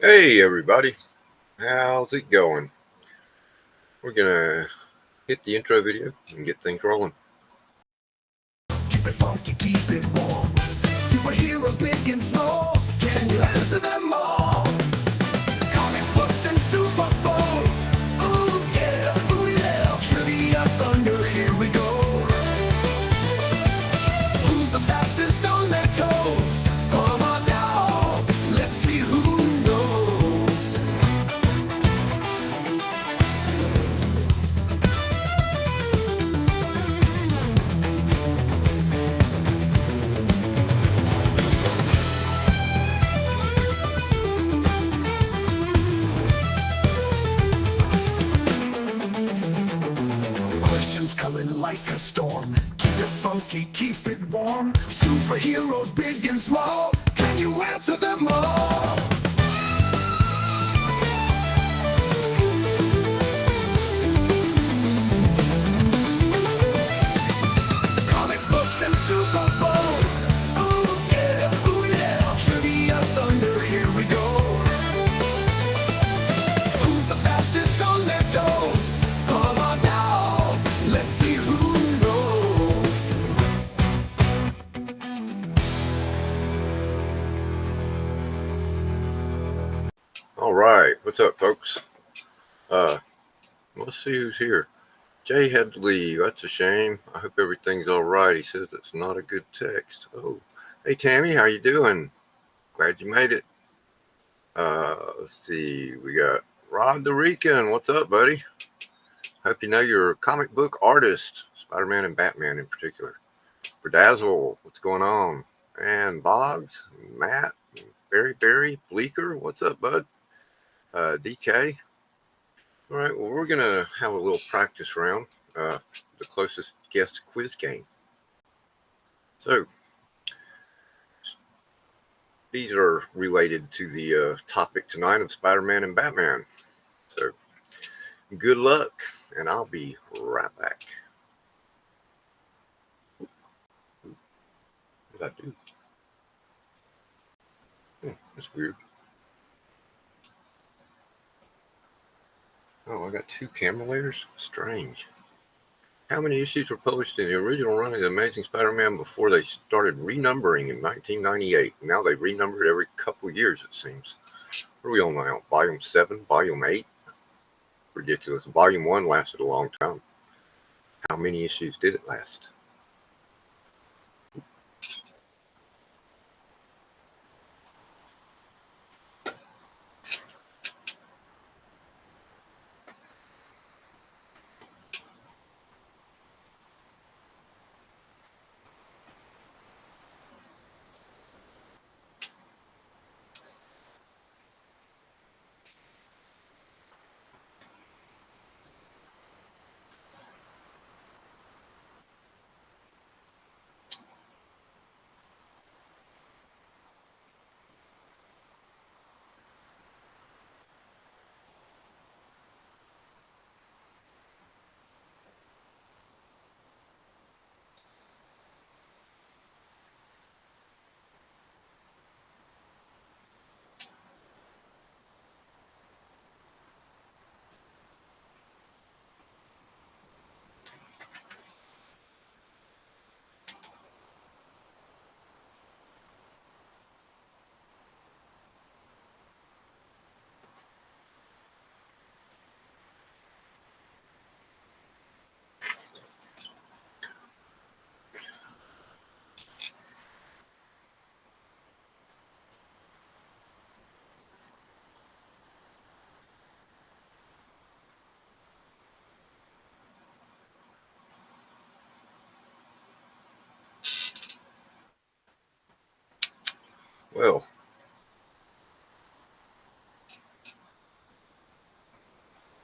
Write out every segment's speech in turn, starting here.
Hey everybody, how's it going? We're gonna hit the intro video and get things rolling. Keep it funky, keep it warm. Superheroes big and small. Can you answer them all? Comic books and super bowls. Ooh yeah. Trivia thunder, here we go. Who's the fastest on their toes? Come on now, let's see who knows. Questions coming like a storm. Keep it funky, keep it warm. Superheroes big and small. Can you answer them all? Comic books and super bowls. Ooh yeah. Trivia thunder, here we go. Who's the fastest on their toes? Come on now, let's see who knows. All right, what's up, folks? Let's see who's here. Jay had to leave. That's a shame. I hope everything's all right. He says it's not a good text. Oh, hey Tammy, how you doing? Glad you made it. Let's see. We got Rod the Rican. What's up, buddy? Hope you know you're a comic book artist, Spider-Man and Batman in particular. Bedazzle, what's going on? And Boggs, Matt, Barry, Bleeker, what's up, bud? DK. All right, well, we're going to have a little practice round, the closest guest quiz game. So, these are related to the topic tonight of Spider-Man and Batman. So, good luck, and I'll be right back. What did I do? That's weird. Oh, I got two camera layers? Strange. How many issues were published in the original run of The Amazing Spider-Man before they started renumbering in 1998? Now they renumbered every couple of years, it seems. What are we on now? Volume 7? Volume 8? Ridiculous. Volume 1 lasted a long time. How many issues did it last? Well,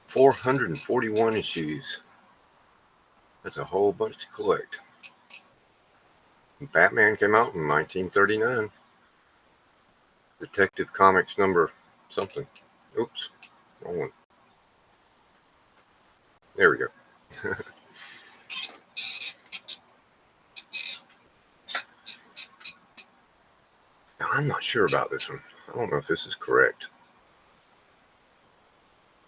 $441 issues. That's a whole bunch to collect. Batman came out in 1939. Detective Comics number something. Oops, wrong one. There we go. Now, I'm not sure about this one. I don't know if this is correct.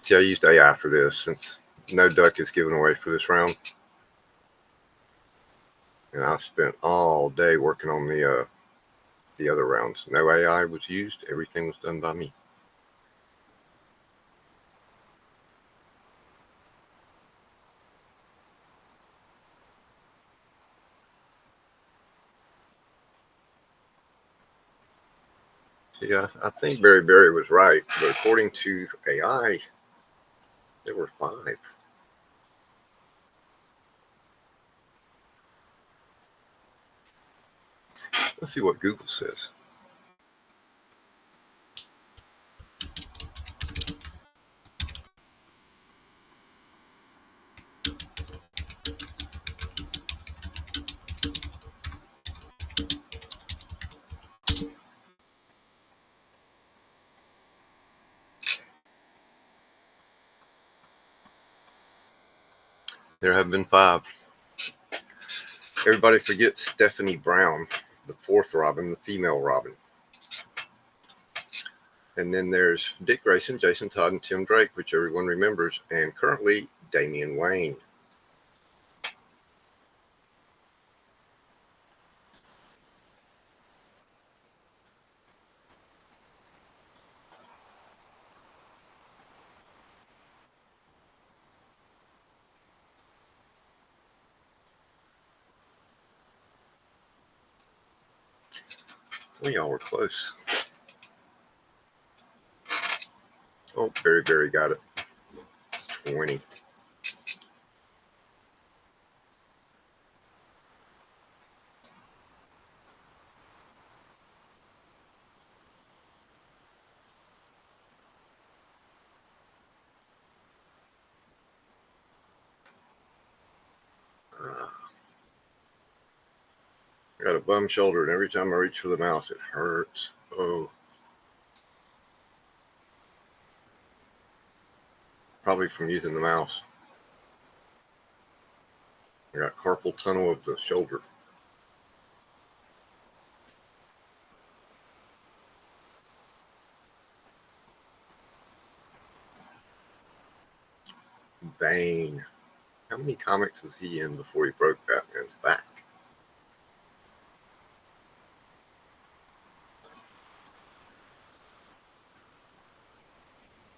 See, I used AI for this since no duck is given away for this round. And I spent all day working on the other rounds. No AI was used. Everything was done by me. See, I think Barry was right, but according to AI, there were 5. Let's see what Google says. There have been 5. Everybody forgets Stephanie Brown, the 4th Robin, the female Robin. And then there's Dick Grayson, Jason Todd, and Tim Drake, which everyone remembers, and currently Damian Wayne. Some of y'all were close. Oh, Barry got it. 20. I got a bum shoulder, and every time I reach for the mouse, it hurts. Oh. Probably from using the mouse. I got carpal tunnel of the shoulder. Bane. How many comics was he in before he broke Batman's back?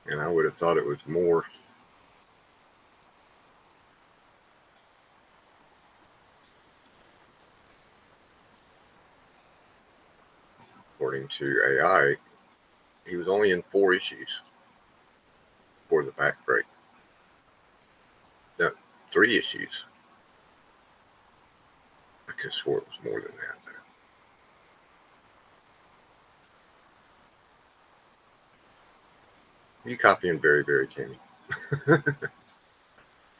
And I would have thought it was more. According to AI, he was only in 4 issues for the back break. No, 3 issues. I could have swore it was more than that. You copying Barry, Tammy?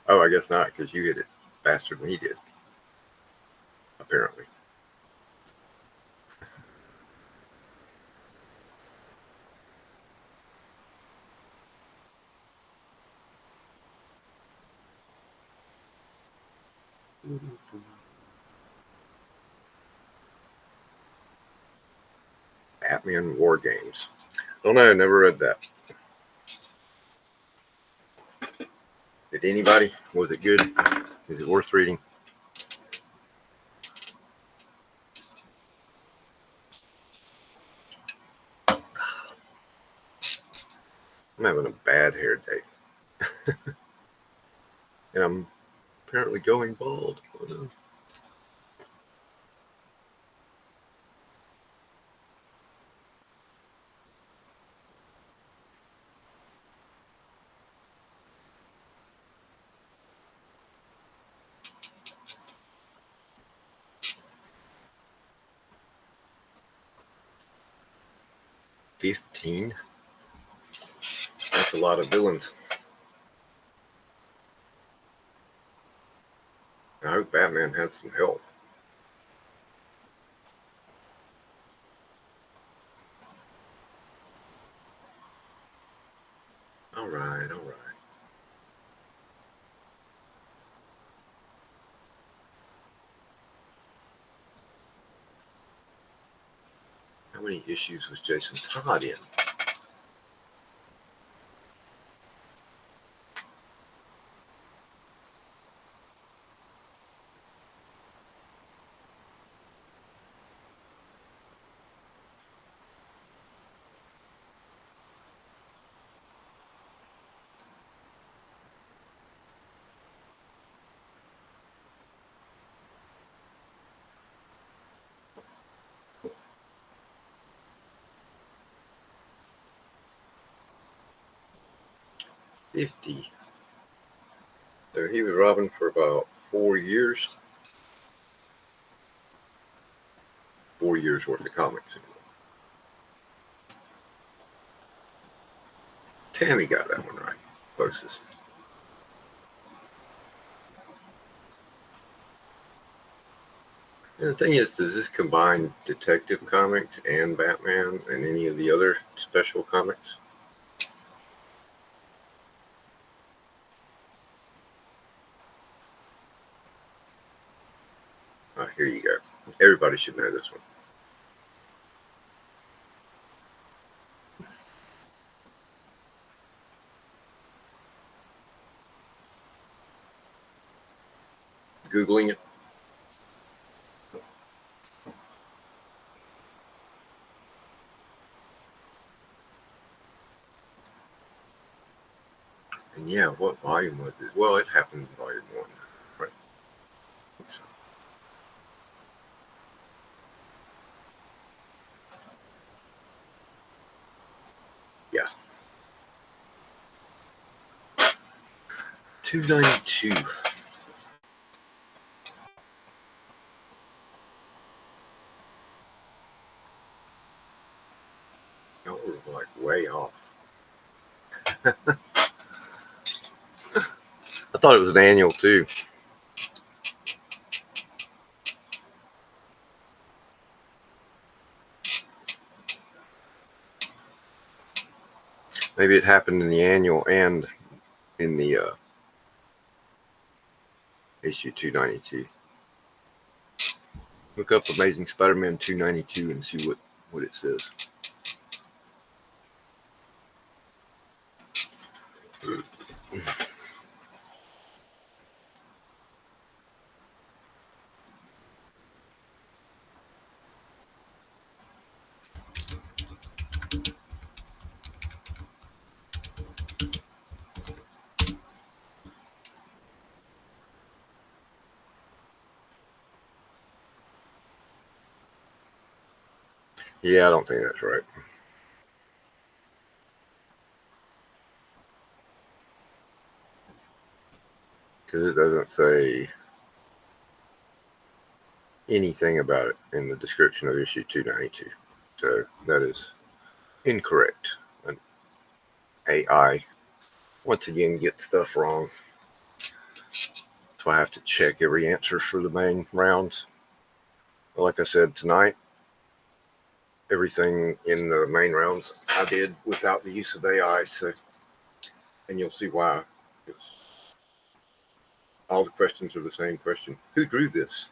Oh, I guess not, because you hit it faster than he did, apparently. Batman War Games. Don't know, never read that. Did anybody? Was it good? Is it worth reading? I'm having a bad hair day. And I'm apparently going bald. Oh, no. $15? That's a lot of villains. I hope Batman had some help. All right. How many issues was Jason Todd in? 50. So he was robbing for about 4 years. 4 years worth of comics. Tammy got that one right. Closest. And the thing is, does this combine Detective Comics and Batman and any of the other special comics? Here you go. Everybody should know this one. Googling it. And yeah, what volume was it? Well, it happened in volume 1. Right. So, yeah. 292. Y'all were like way off. I thought it was an annual too. Maybe it happened in the annual and in the issue 292. Look up Amazing Spider-Man 292 and see what it says. Yeah, I don't think that's right. Because it doesn't say anything about it in the description of issue 292. So that is incorrect. An AI, once again, gets stuff wrong. So I have to check every answer for the main rounds. But like I said, tonight, everything in the main rounds I did without the use of AI. So, and you'll see why. All the questions are the same question. Who drew this?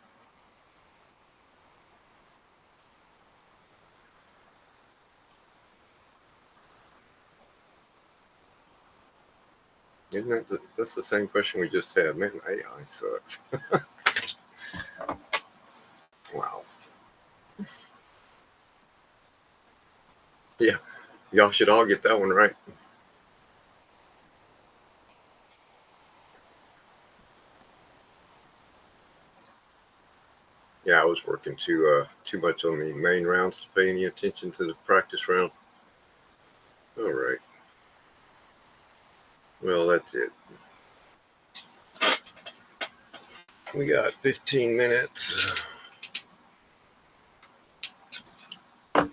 Isn't that's the same question we just had? Man, AI sucks. Wow. Yeah, y'all should all get that one right. Yeah, I was working too much on the main rounds to pay any attention to the practice round. All right. Well, that's it. We got 15 minutes. Get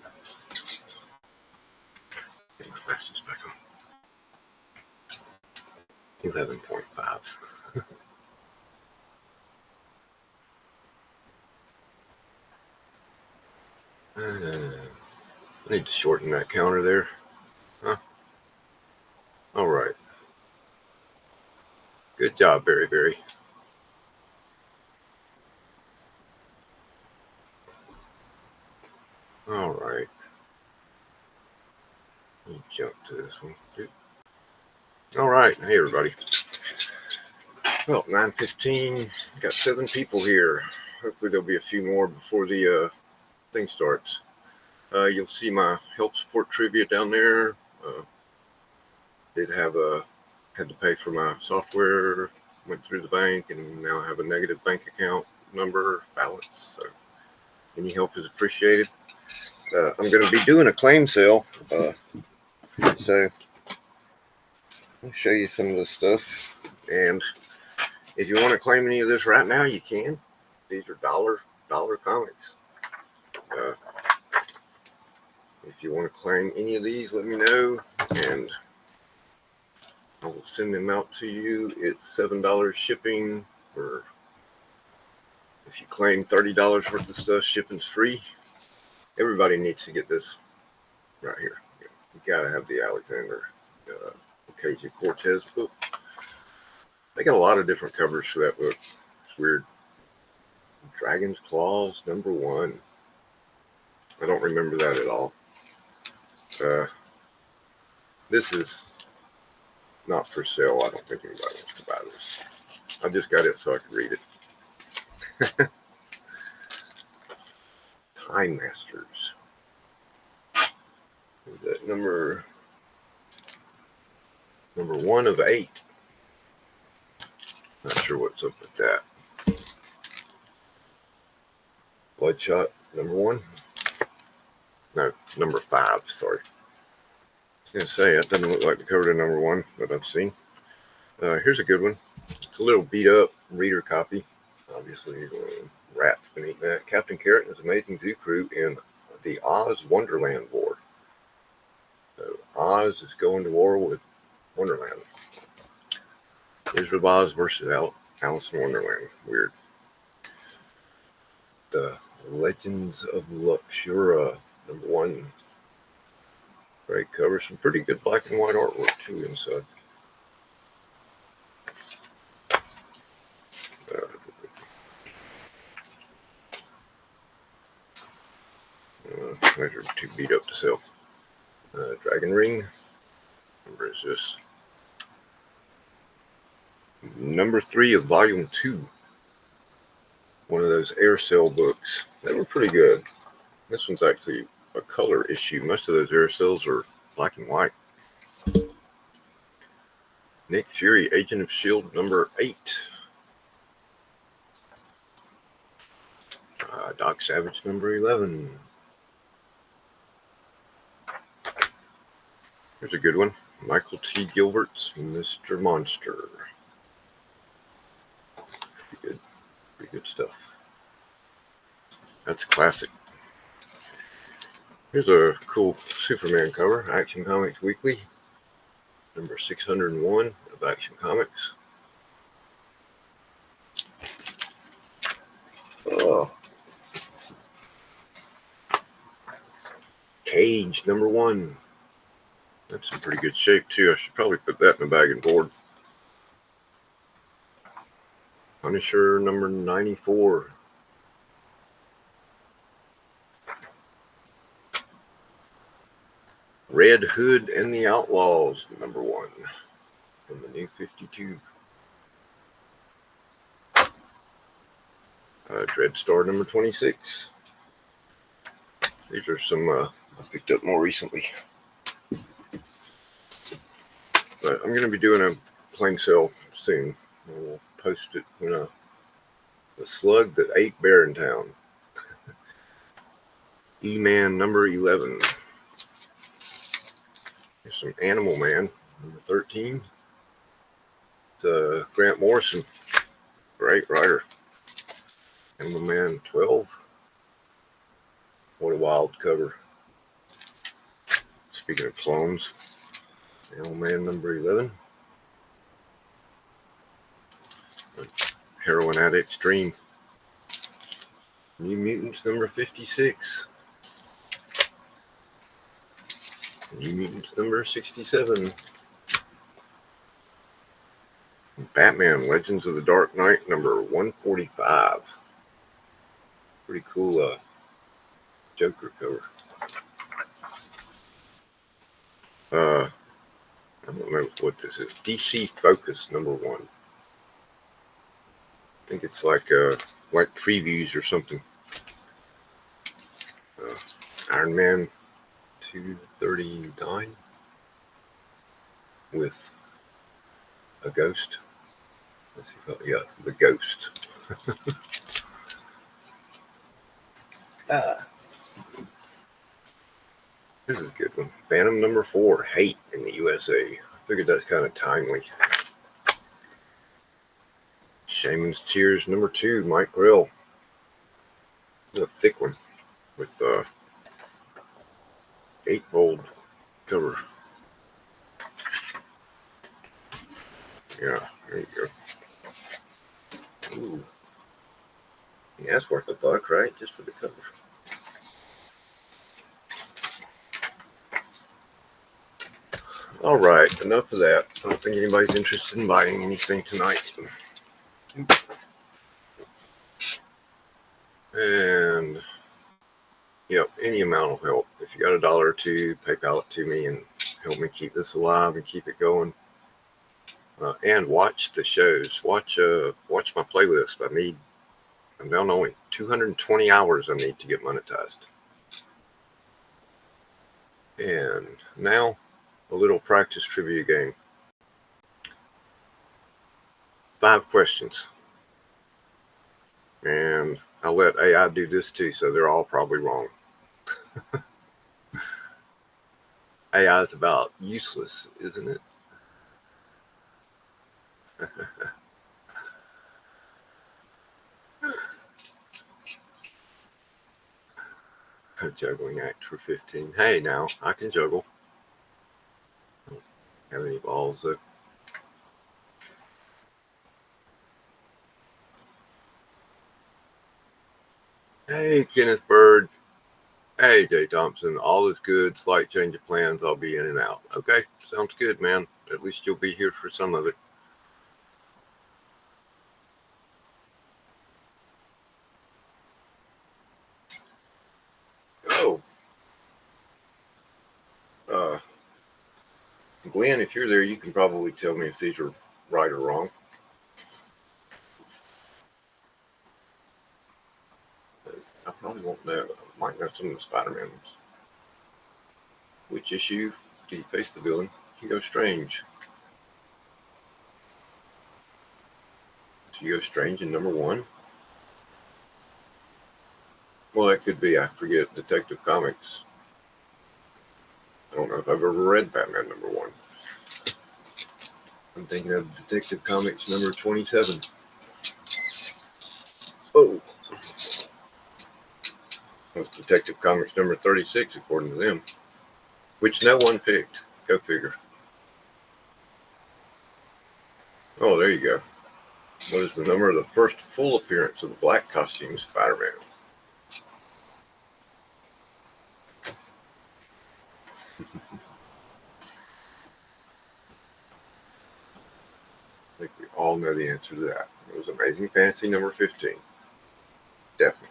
my glasses back on. 11.5. I need to shorten that counter there. Huh? All right. Good job, Berry. All right. Let me jump to this one. All right. Hey, everybody. Well, 9:15. Got 7 people here. Hopefully there'll be a few more before the thing starts. You'll see my help support trivia down there. Did have had to pay for my software. Went through the bank and now I have a negative bank account number balance. So any help is appreciated. I'm going to be doing a claim sale. So I'll show you some of the stuff. And if you want to claim any of this right now, you can. These are dollar comics. If you want to claim any of these, let me know, and I will send them out to you. It's $7 shipping, or if you claim $30 worth of stuff, shipping's free. Everybody needs to get this right here. You gotta have the Alexander Ocasio-Cortez book. They got a lot of different covers for that book. It's weird. Dragon's Claws #1. I don't remember that at all. This is not for sale. I don't think anybody wants to buy this. I just got it so I could read it. Time Masters. Is that number 1 of 8? Not sure what's up with that. Bloodshot #1. No, number 5. Sorry. I was gonna say that doesn't look like the cover to #1 that I've seen. Here's a good one. It's a little beat up reader copy. Obviously, rats been eating that. Captain Carrot and his amazing zoo crew in the Oz Wonderland War. So Oz is going to war with Wonderland. Wizard of Oz versus Alice in Wonderland. Weird. The Legends of Luxura #1. Great cover. Some pretty good black and white artwork too inside. These are too beat up to sell. Dragon Ring. Number is this? Number 3 of Volume 2. One of those air sale books. They were pretty good. This one's actually a color issue. Most of those air sales are black and white. Nick Fury, Agent of S.H.I.E.L.D. number 8. Doc Savage number 11. Here's a good one. Michael T. Gilbert's Mr. Monster. Pretty good stuff. That's classic. Here's a cool Superman cover. Action Comics Weekly. Number 601 of Action Comics. Oh. Cage #1. That's in pretty good shape too. I should probably put that in a bag and board. Punisher number 94. Red Hood and the Outlaws #1 from the New 52. Dreadstar number 26. These are some I picked up more recently. But I'm going to be doing a plain sale soon. We'll post it when the Slug That Ate Barrentown. E-Man number 11. Here's some Animal Man number 13. It's Grant Morrison. Great writer. Animal Man 12. What a wild cover. Speaking of clones, Animal Man number 11. Heroin Addict's Dream. New Mutants number 56. New Mutants number 67. Batman Legends of the Dark Knight number 145. Pretty cool Joker cover. I don't know what this is. DC Focus #1. I think it's like previews or something. Iron Man 239 with a ghost. Let's see, yeah, the ghost. This is a good one. Phantom number 4, Hate in the USA. Figured that's kind of timely. Shaman's Tears number 2, Mike Grill. It's a thick one with 8-fold cover. Yeah, there you go. Ooh. Yeah, that's worth $1, right? Just for the cover. All right, enough of that. I don't think anybody's interested in buying anything tonight. And, yep, any amount will help. If you got $1 or $2, PayPal it to me and help me keep this alive and keep it going. And watch the shows. Watch my playlist. I'm down only 220 hours I need to get monetized. And now, a little practice trivia game. 5 questions. And I'll let AI do this too, so they're all probably wrong. AI is about useless, isn't it? A juggling act for 15. Hey, now, I can juggle. I don't have any balls, though. Hey, Kenneth Bird. Hey, Jay Thompson. All is good. Slight change of plans. I'll be in and out. Okay, sounds good, man. At least you'll be here for some of it. Oh. Glenn, if you're there, you can probably tell me if these are right or wrong. I probably won't know. I might know some of the Spider-Man ones. Which issue do you face the villain? Hugo Strange. Hugo Strange in number 1? Well, that could be, I forget, Detective Comics. I don't know if I've ever read Batman number 1. I'm thinking of Detective Comics number 27. Oh. That's Detective Comics number 36, according to them. Which no one picked. Go figure. Oh, there you go. What is the number of the first full appearance of the black costume Spider-Man? I think we all know the answer to that. It was Amazing Fantasy number 15. Definitely.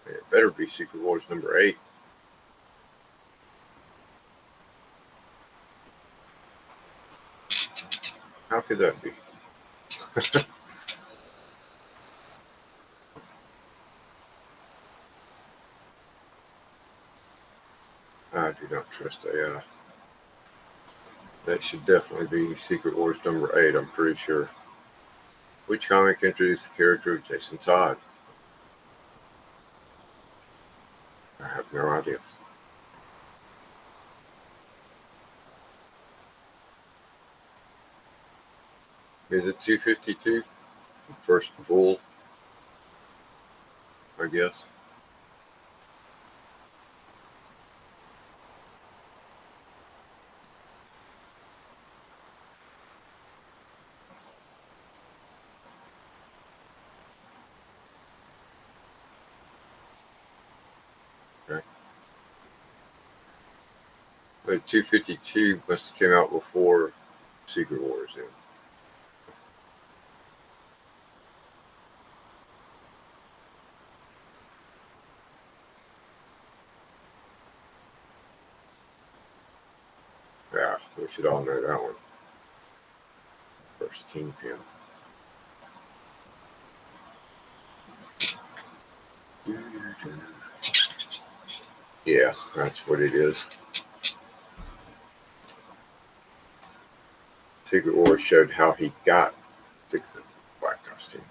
It better be Secret Wars number 8. How could that be? I do not trust AI. That should definitely be Secret Wars number 8, I'm pretty sure. Which comic introduced the character of Jason Todd? I have no idea. Is it 252? First full, I guess. Okay. But 252 must have came out before Secret Wars then. Yeah, we should all know that one. First Kingpin. Yeah, that's what it is. figure or showed how he got the black costumes.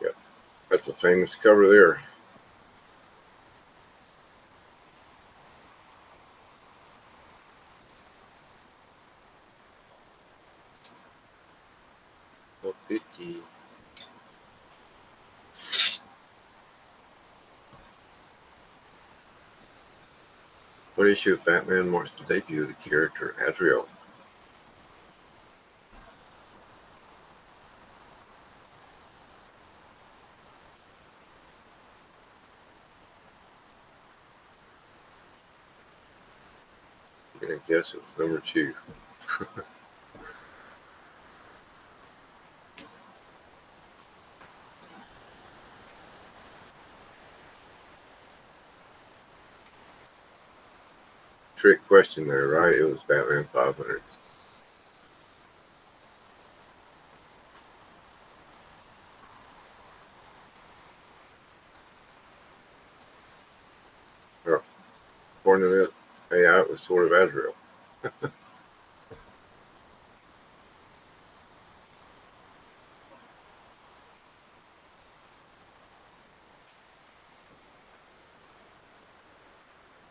Yep, that's a famous cover there. Well, 50. What issue of Batman marks the debut of the character Azrael? I'm gonna guess it was number 2. Trick question there, right? It was Batman 500. Well, according to that AI, it was sort of Azrael.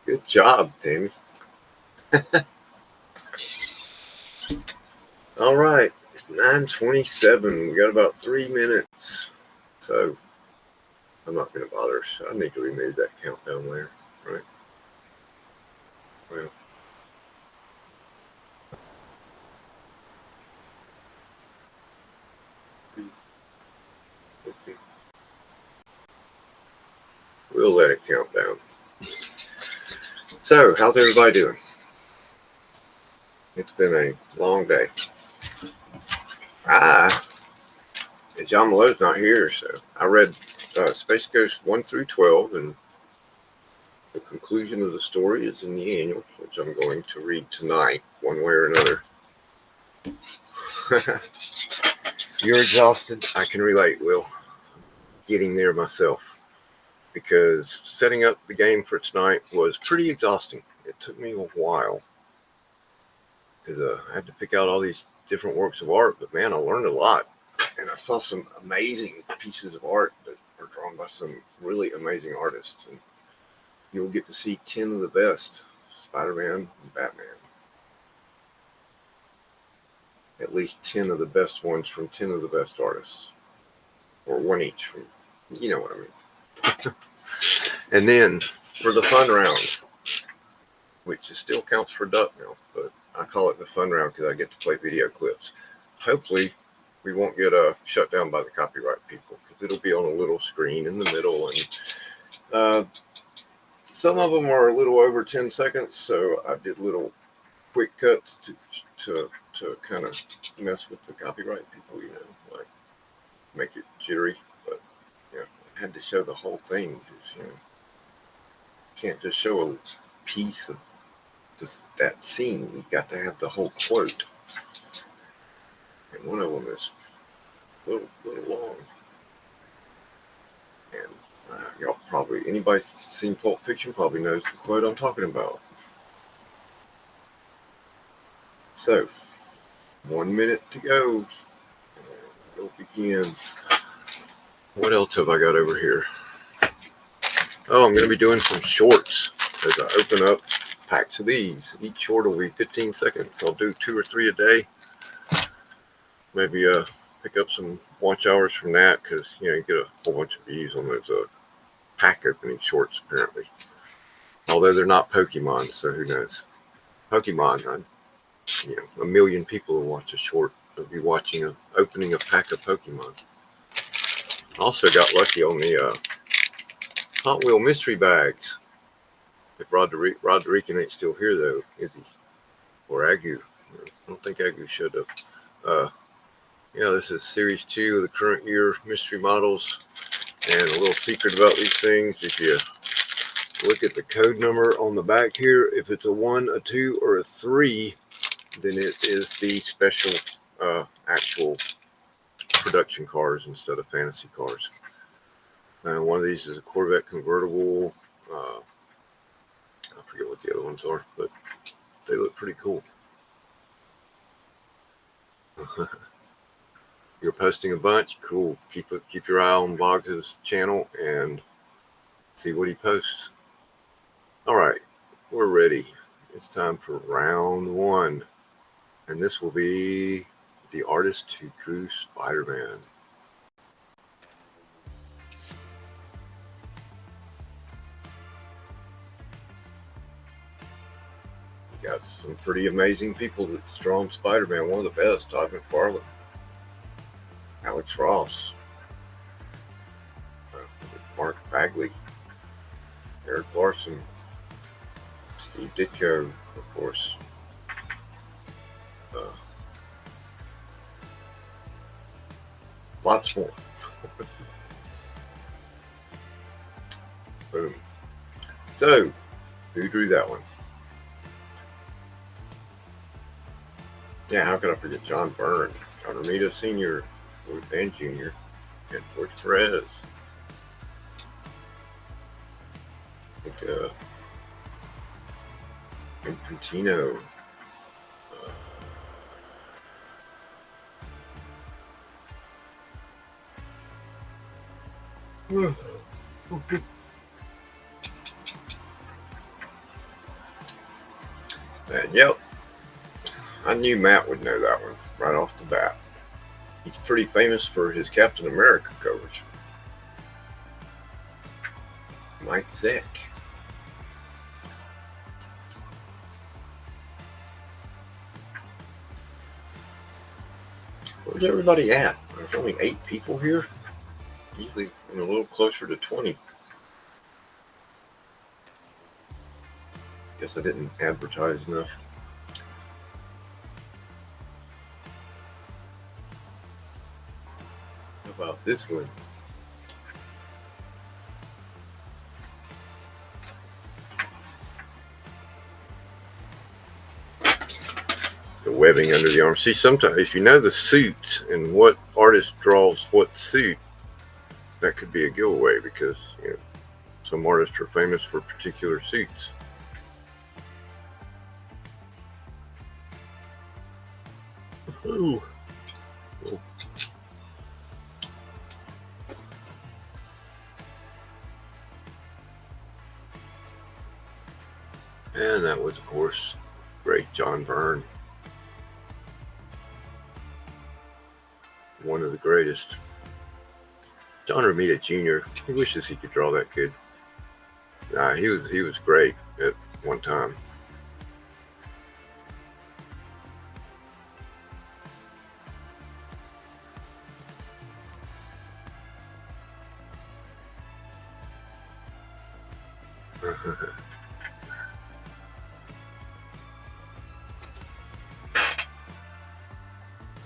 Good job, Tammy. All right, it's 9:27. We got about 3 minutes. So I'm not going to bother. I need to remove that countdown there, right? Well, okay. We'll let it count down. So, how's everybody doing? It's been a long day. John Malo's not here, so I read Space Ghost 1 through 12, and the conclusion of the story is in the annual, which I'm going to read tonight, one way or another. You're exhausted. I can relate, Will. Getting there myself, because setting up the game for tonight was pretty exhausting. It took me a while because I had to pick out all these different works of art, but man, I learned a lot, and I saw some amazing pieces of art that are drawn by some really amazing artists, and you'll get to see 10 of the best Spider-Man and Batman. At least 10 of the best ones from 10 of the best artists, or one each from, you know what I mean. And then for the fun round, which still counts for duck now, but I call it the fun round because I get to play video clips. Hopefully we won't get shut down by the copyright people, because it'll be on a little screen in the middle, and some of them are a little over 10 seconds, so I did little quick cuts to kind of mess with the copyright people, you know, like make it jittery. But yeah, I had to show the whole thing, because you know, can't just show a piece of that scene. You got to have the whole quote, and one of them is a little long. And y'all probably, anybody seen Pulp Fiction probably knows the quote I'm talking about. So 1 minute to go. We'll begin. What else have I got over here? Oh, I'm going to be doing some shorts as I open up packs of these. Each short will be 15 seconds. I'll do 2 or 3 a day. Maybe pick up some watch hours from that, because you know, you get a whole bunch of views on those pack opening shorts apparently. Although they're not Pokemon, so who knows? Pokemon, you know, 1 million people will watch a short. They'll be watching opening a pack of Pokemon. Also got lucky on the Hot Wheel mystery bags. If Roderican ain't still here though, is he? Or Agu? I don't think Agu showed up. Yeah, this is Series 2 of the current year mystery models. And a little secret about these things: if you look at the code number on the back here, if it's a 1, a 2, or a 3, then it is the special actual production cars instead of fantasy cars. One of these is a Corvette convertible. I forget what the other ones are, but they look pretty cool. You're posting a bunch. Cool. Keep your eye on Boggs' channel and see what he posts. All right, we're ready. It's time for round one, and this will be the artist who drew Spider-Man. We got some pretty amazing people that's drawn Spider-Man. One of the best, Todd McFarlane, Alex Ross, Mark Bagley, Eric Larson, Steve Ditko, of course. Lots more. Boom. So, who drew that one? Yeah, how could I forget John Byrne, John Romita Sr., Louis Van Jr., and George Perez. I think, Infantino. And yep, I knew Matt would know that one right off the bat. He's pretty famous for his Captain America coverage. Mike Zeck. Where's everybody at? There's only 8 people here. Usually a little closer to 20. Guess I didn't advertise enough. How about this one? The webbing under the arm. See, sometimes if you know the suits and what artist draws what suit, that could be a giveaway, because some artists are famous for particular suits. Ooh. And that was, of course, great John Byrne. One of the greatest. John Romita Jr., he wishes he could draw that kid. Nah, he was great at one time.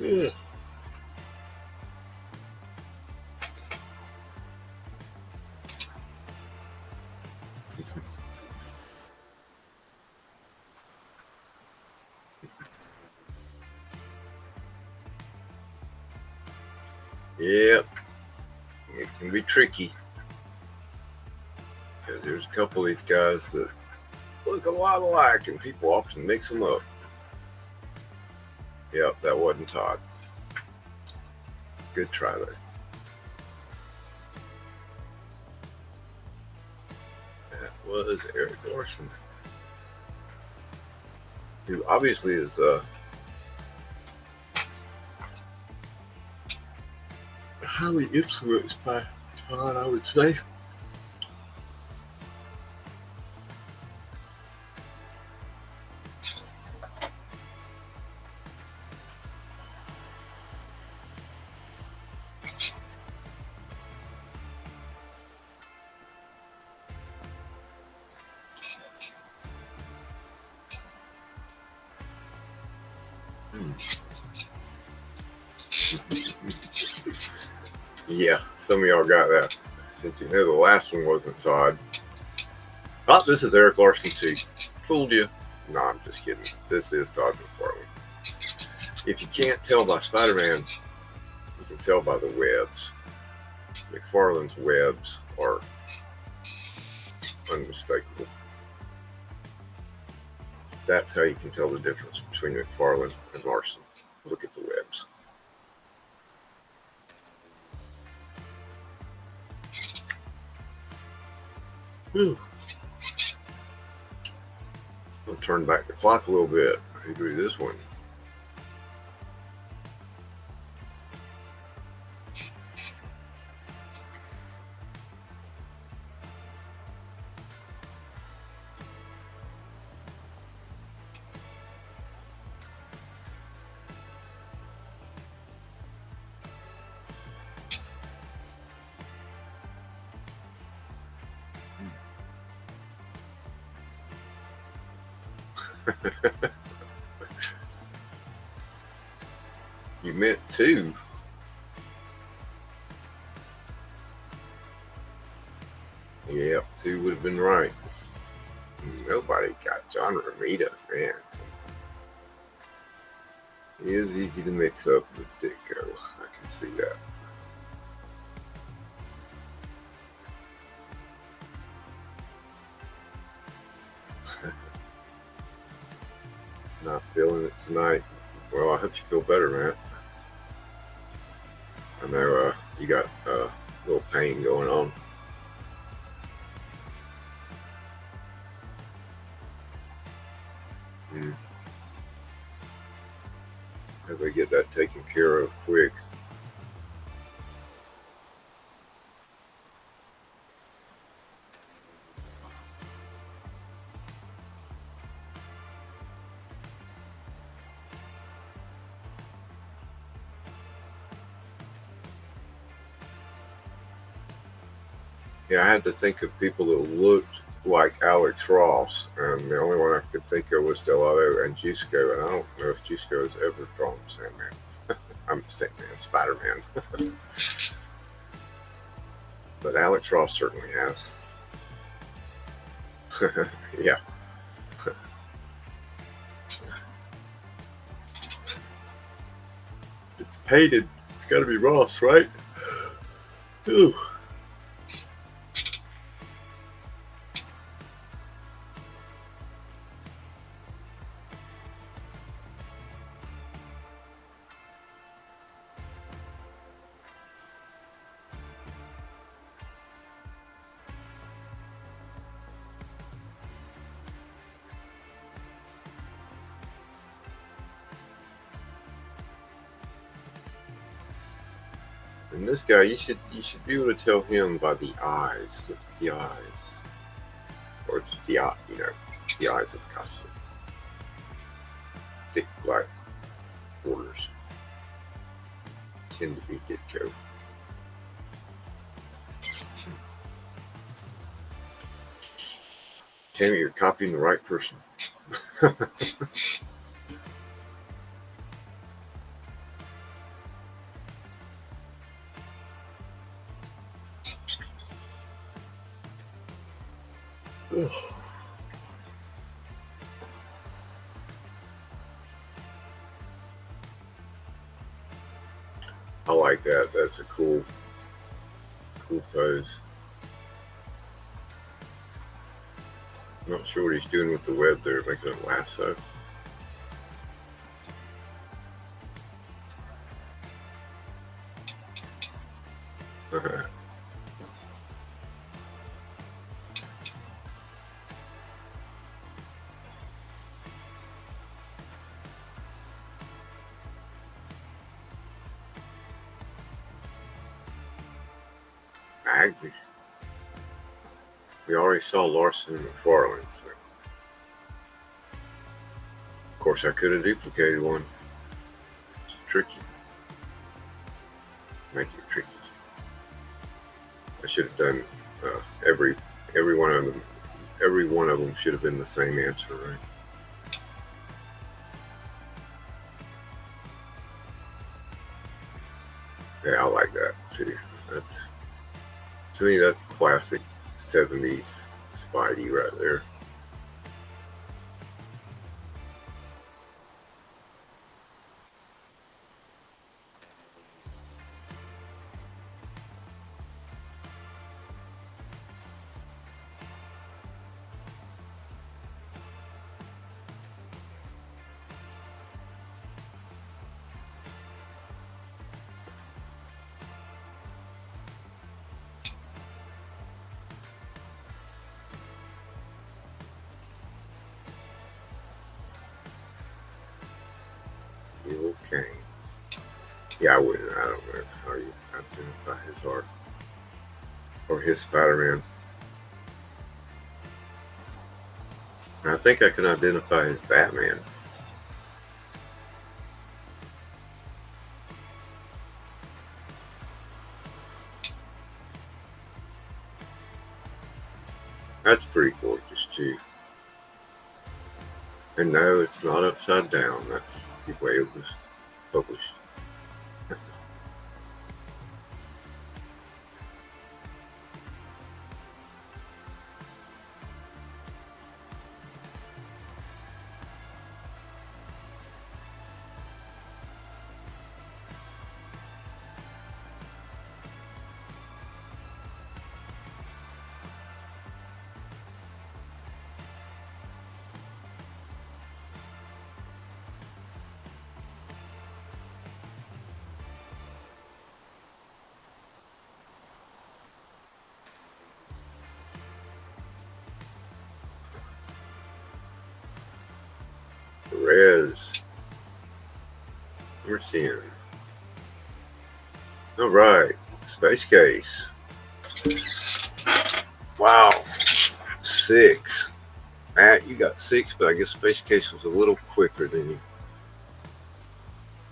Yeah. Yep, it can be tricky, because there's a couple of these guys that look a lot alike and people often mix them up. Yep, that wasn't Todd. Good try though. That was Eric Larson, who obviously is highly influenced by Todd, I would say. Yeah, some of y'all got that. Since you know the last one wasn't Todd. Oh, this is Eric Larson too. Fooled you. No, I'm just kidding. This is Todd McFarlane. If you can't tell by Spider-Man, you can tell by the webs. McFarlane's webs are unmistakable. That's how you can tell the difference between McFarlane and Larson. Look at the webs. Whew. I'll turn back the clock a little bit. I do this one. You meant two. Yep, two would have been right. Nobody got John Romita, man. He is easy to mix up with Ditko. I can see that. Not feeling it tonight. Well, I hope you feel better, man. I know you got a little pain going on. Hope they get that taken care of quick. Yeah, I had to think of people that looked like Alex Ross, and the only one I could think of was Delato and Jusco, and I don't know if Jusco has ever drawn Sandman. I'm Sandman, Spider-Man. But Alex Ross certainly has. Yeah. It's painted. It's got to be Ross, right? Ooh. And this guy, you should be able to tell him by the eyes. Look at the eyes, or the eye, the eyes of the costume. Thick black borders tend to be Ditko. Tammy, you're copying the right person. I like that. That's a cool pose. I'm not sure what he's doing with the web there, making it lasso. Agnes. We already saw Larson and McFarlane, so. Of course, I could have duplicated one. It's tricky. Make it tricky. I should have done every one of them. Every one of them should have been the same answer, right? Yeah, I like that too. To me, that's classic 70s Spidey right there. Kane. Yeah, I wouldn't. I don't know how you identify his art or his Spider-Man. I think I can identify his Batman. That's pretty gorgeous too. And no, it's not upside down. That's the way it was published. Perez. We're seeing. All right, Space Case. Wow, 6. Matt, you got 6, but I guess Space Case was a little quicker than you.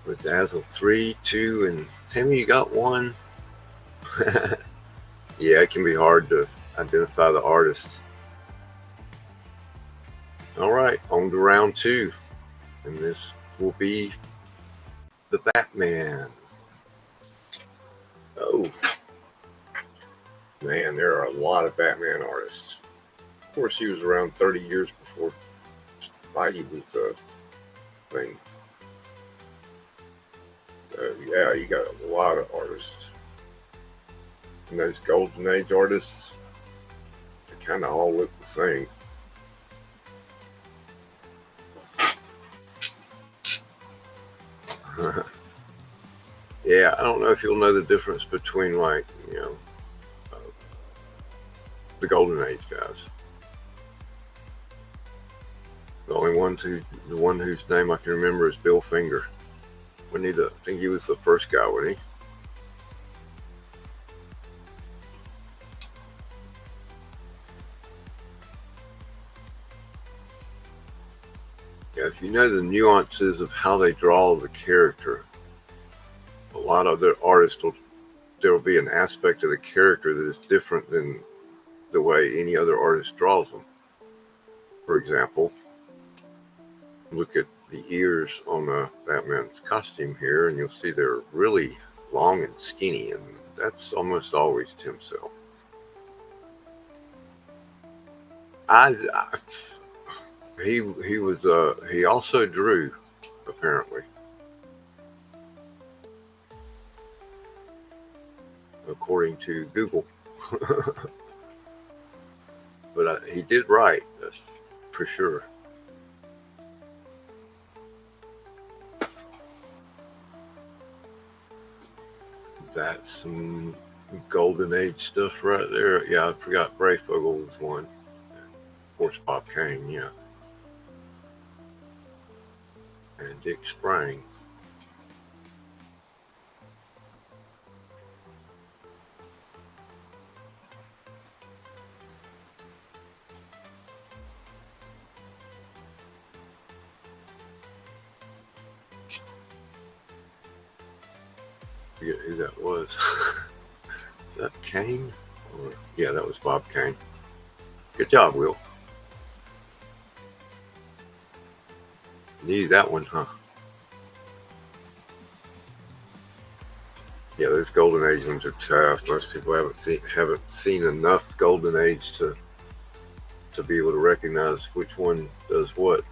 With Dazzle 3, 2, and Tammy, you got 1. Yeah, it can be hard to identify the artists. All right, on to round 2. And this will be the Batman. Oh, man, there are a lot of Batman artists. Of course, he was around 30 years before Spidey was a thing. So, yeah, you got a lot of artists. And those Golden Age artists, they kind of all look the same. Yeah, I don't know if you'll know the difference between, like, the Golden Age guys. The only the one whose name I can remember is Bill Finger. I think he was the first guy, wasn't he? Yeah, if you know the nuances of how they draw the character, a lot of the artists there will be an aspect of the character that is different than the way any other artist draws them. For example, look at the ears on Batman's costume here, and you'll see they're really long and skinny, and that's almost always Tim Sale. He also drew, apparently, according to Google. But he did write, that's for sure. That's some Golden Age stuff right there. Yeah, I forgot Brayfogle was one. Of course, Bob Kane, yeah. And Dick Sprang. I forget who that was. Is that Kane? Yeah, that was Bob Kane. Good job, Will. Knew that one, huh? Yeah, those Golden Age ones are tough. Most people haven't seen enough Golden Age to be able to recognize which one does what.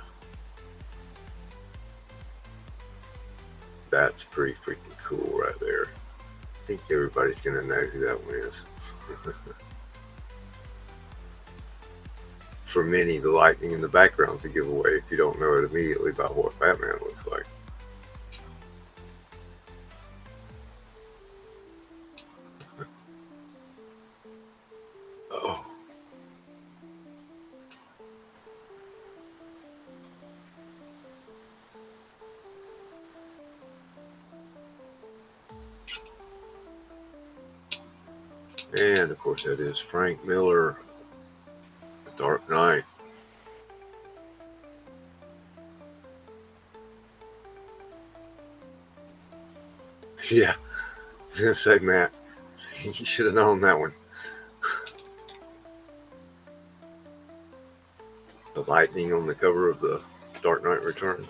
That's pretty freaking cool right there. I think everybody's gonna know who that one is. For many, the lightning in the background's a giveaway if you don't know it immediately about what Batman looks like. Oh. And of course, that is Frank Miller, The Dark Knight. Yeah, I was gonna say, Matt, you should have known that one. The lightning on the cover of The Dark Knight Returns.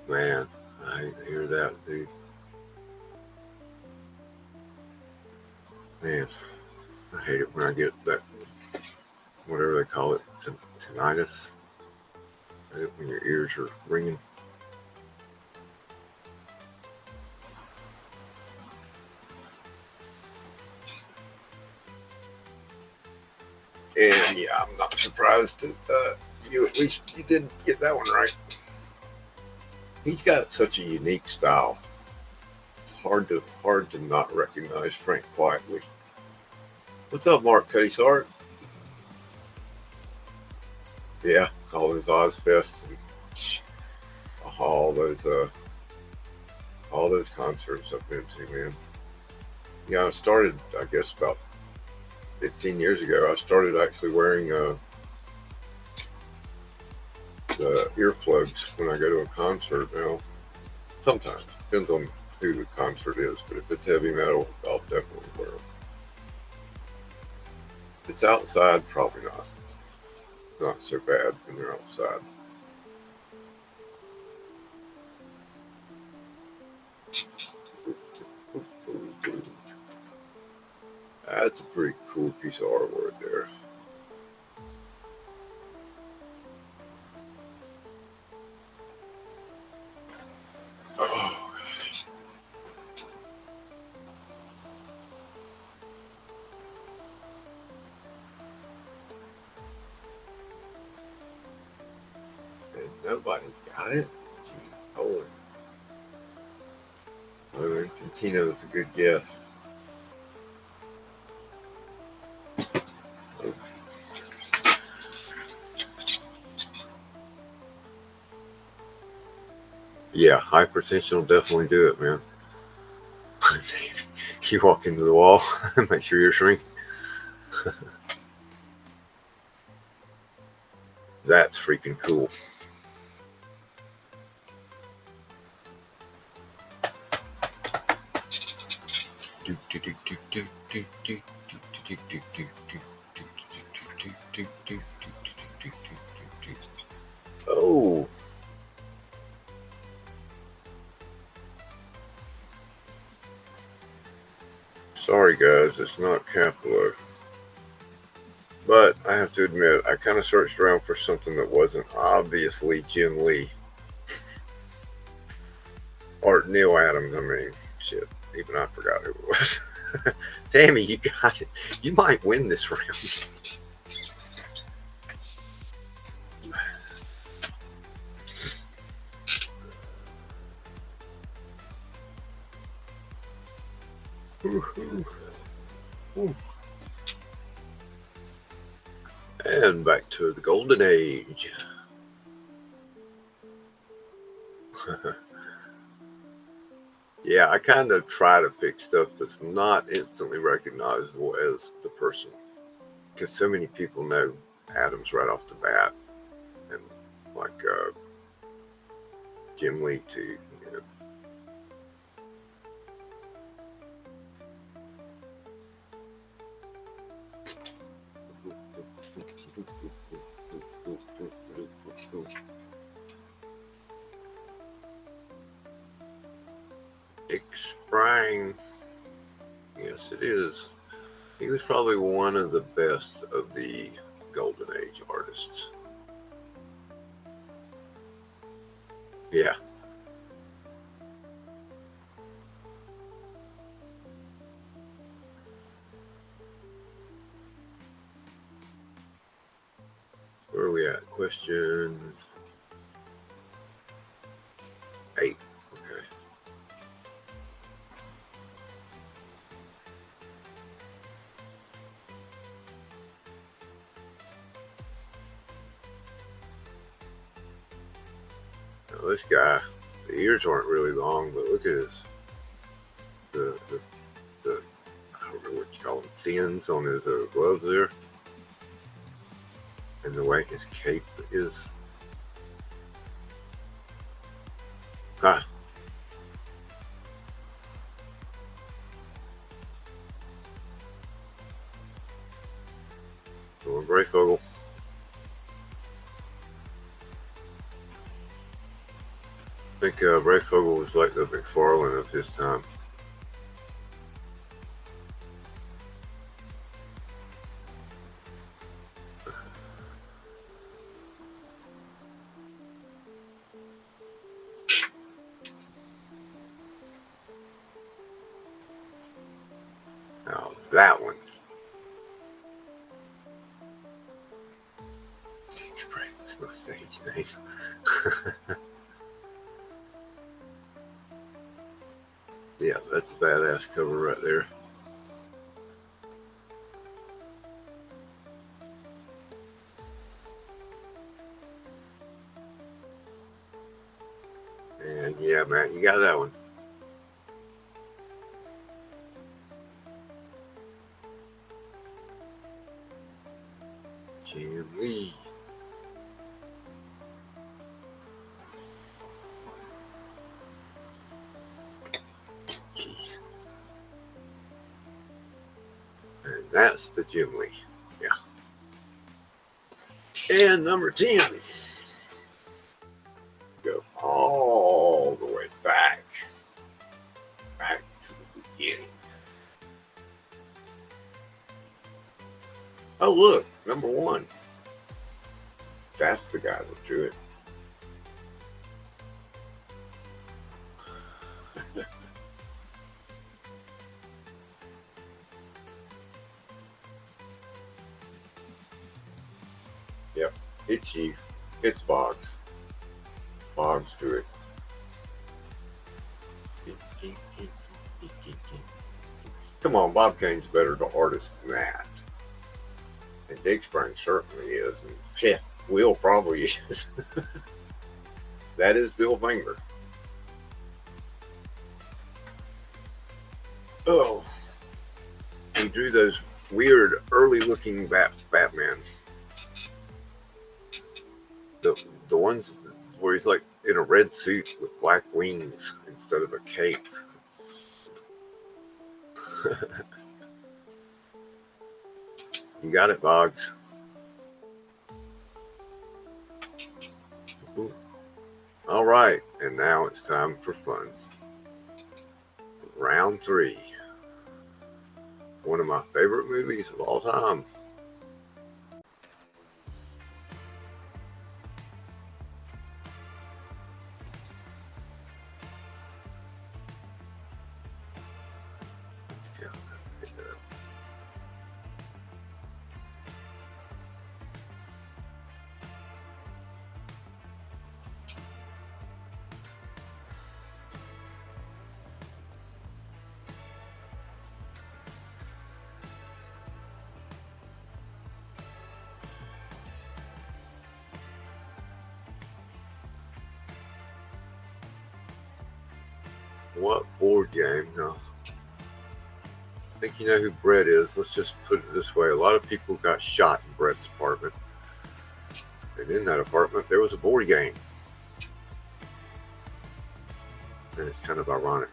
Man, I hate to hear that, dude. Man, I hate it when I get that, whatever they call it, tinnitus. I hate it when your ears are ringing. And yeah, I'm not surprised that you at least you did get that one right. He's got such a unique style. It's hard to not recognize Frank quietly. What's up, Mark Cuddy-Sart? Yeah, all those Ozfests and all those concerts I've been to, man. Yeah, I started, I guess, about 15 years ago. I started actually wearing the earplugs when I go to a concert now. Sometimes, depends on who the concert is, but if it's heavy metal, I'll definitely wear them. If it's outside, probably not. Not so bad when they're outside. That's a pretty cool piece of artwork there. Oh, gosh. And nobody got it? Gee, holy. Well, Tintino is a good guess. Yeah, hypertension will definitely do it, man. You walk into the wall, make sure you're shrinking. That's freaking cool. Oh, sorry guys, it's not Capello. But I have to admit, I kind of searched around for something that wasn't obviously Jim Lee. Or Neil Adams, I mean. Shit, even I forgot who it was. Tammy, you got it. You might win this round. And back to the golden age. Yeah, I kind of try to pick stuff that's not instantly recognizable as the person. Because so many people know Adams right off the bat. And like Jim Lee, too. You know. Dick Sprang. Yes, it is. He was probably one of the best of the Golden Age artists. Yeah. Where are we at? Question 8. Okay. this guy, the ears aren't really long, but look at his the I don't know what you call them, fins on his gloves there, and the way his cape is. Ah. Going Brayfogle. I think Brayfogle was like the McFarlane of his time. Now that one. That's my stage name. Yeah, that's a badass cover right there. And yeah, man, you got that one. Jim Lee. Jeez. And that's the Jim Lee. Yeah. And number 10. Go all the way back to the beginning. Oh, look, number 1. That's the guy that drew it. Yep, it's you. It's Boggs. Boggs drew it. Come on, Bob Kane's better to artist than that. And Dick Sprang certainly is. And yeah, Will probably is. That is Bill Finger. Oh, he drew those weird early looking Batman. The ones where he's like in a red suit with black wings instead of a cape. You got it, Boggs. Ooh. All right, and now it's time for fun. Round 3. One of my favorite movies of all time. Yeah, pick it up. What board game? No. I think you know who Brett is. Let's just put it this way. A lot of people got shot in Brett's apartment. And in that apartment, there was a board game. And it's kind of ironic.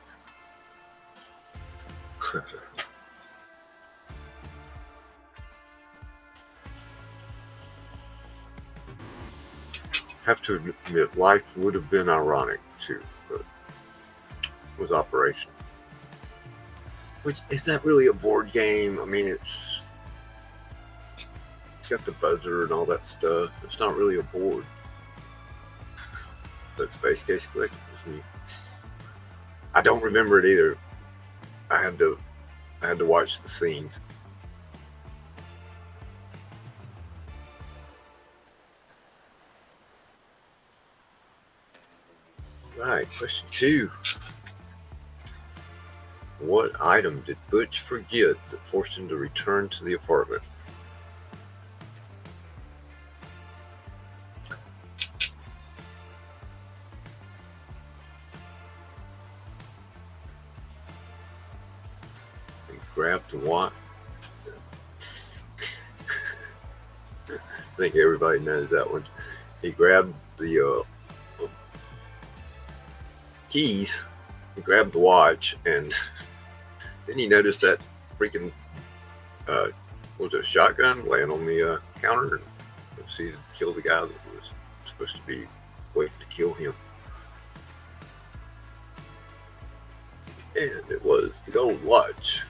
Have to admit, life would have been ironic too, but it was Operation. Which, is that really a board game? I mean, it's got the buzzer and all that stuff. It's not really a board. But Space Case Collectibles. I don't remember it either. I had to watch the scene. Right, question 2. What item did Butch forget that forced him to return to the apartment? grabbed the watch. I think everybody knows that one. He grabbed the keys, he grabbed the watch, and then he noticed that freaking was it a shotgun laying on the counter, and proceeded to kill the guy that was supposed to be waiting to kill him. And it was the gold watch.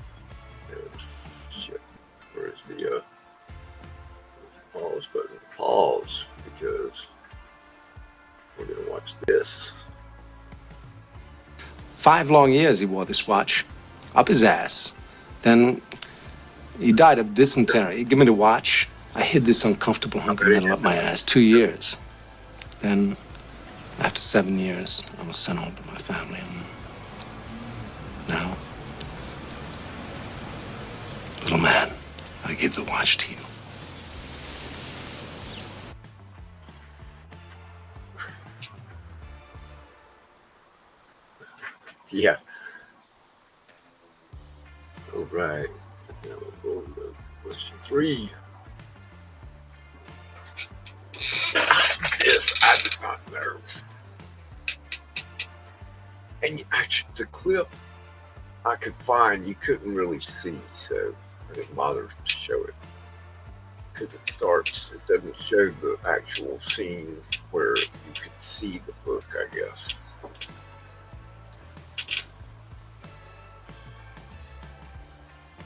And shit, where's the pause button? Pause, because we're gonna watch this. 5 long years he wore this watch up his ass. Then he died of dysentery. He gave me the watch. I hid this uncomfortable hunk of metal up my ass 2 years. Then, after 7 years, I was sent home to my family. And now, little man, I give the watch to you. Yeah. All right. Now we'll go to question 3. This I did not know. And actually, the clip I could find, you couldn't really see, so I didn't bother to show it. Because it doesn't show the actual scene where you could see the book, I guess.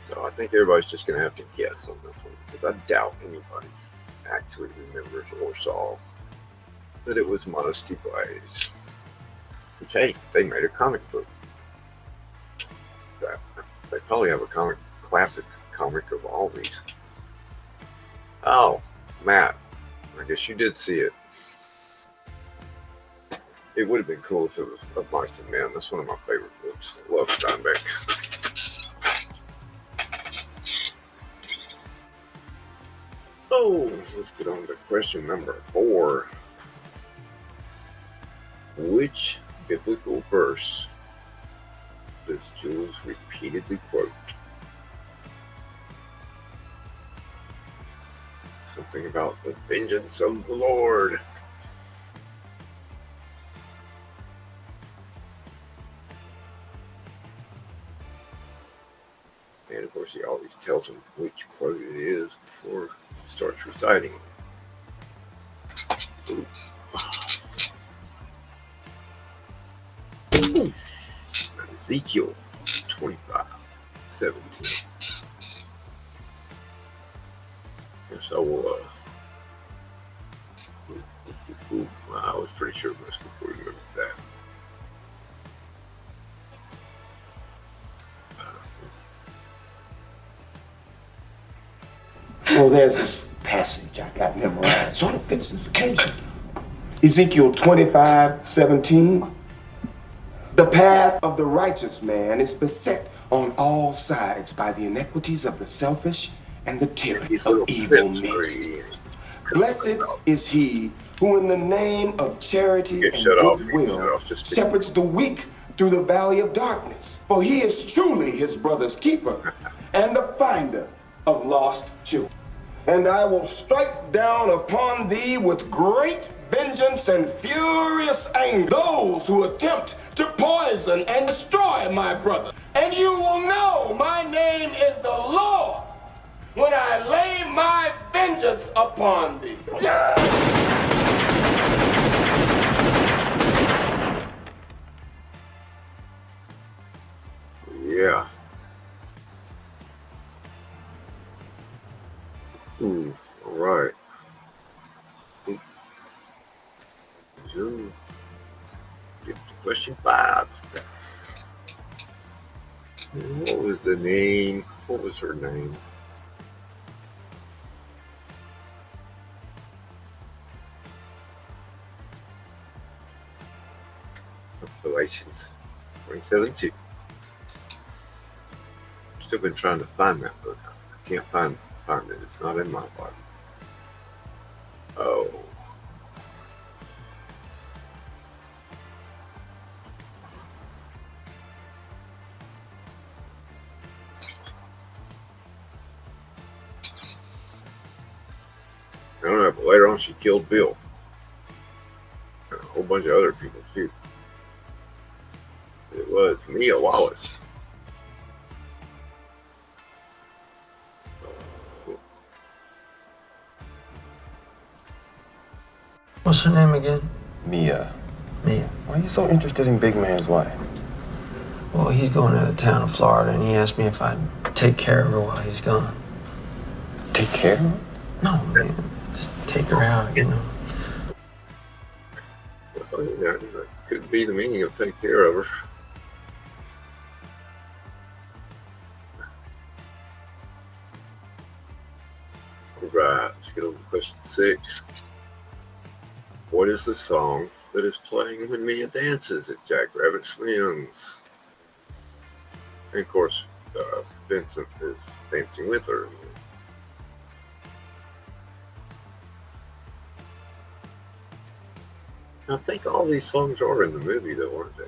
So I think everybody's just going to have to guess on this one, because I doubt anybody actually remembers or saw that it was Modesty Blaze. Which, hey, they made a comic book. They probably have a classic comic of all these. Oh, Matt, I guess you did see it. It would have been cool if it was Of Mice and Men. That's one of my favorite books. I love Steinbeck. Oh, let's get on to question number 4. Which biblical verse does Jules repeatedly quote? Something about the vengeance of the Lord. And of course, he always tells him which quote it is before he starts reciting. Ooh. Ooh. Ezekiel 25:17. Yes, I will. I was pretty sure most people remember that. Well, there's this passage I got memorized. Sort of fits this occasion. Ezekiel 25:17. The path of the righteous man is beset on all sides by the iniquities of the selfish and the tyranny of evil men. Blessed is he who in the name of charity and goodwill shepherds the weak through the valley of darkness. For he is truly his brother's keeper and the finder of lost children. And I will strike down upon thee with great vengeance and furious anger those who attempt to poison and destroy my brother. And you will know my name is the Lord when I lay my vengeance upon thee. Yeah. All right. So, get to question 5. What was the name? What was her name? Revelations 27:2. Still been trying to find that book. I can't find it. It's not in my Bible. Oh. don't know, but later on she killed Bill. And a whole bunch of other people too. It was Mia Wallace. What's her name again? Mia. Mia. Why are you so interested in big man's wife? Well, he's going out of town in Florida, and he asked me if I'd take care of her while he's gone. Take care of her? No, man. Just take her out, you know. Well, you know, that could be the meaning of take care of her. All right, let's get over to question 6. What is the song that is playing when Mia dances at Jack Rabbit Slim's? And of course, Vincent is dancing with her. I think all these songs are in the movie, though, aren't they?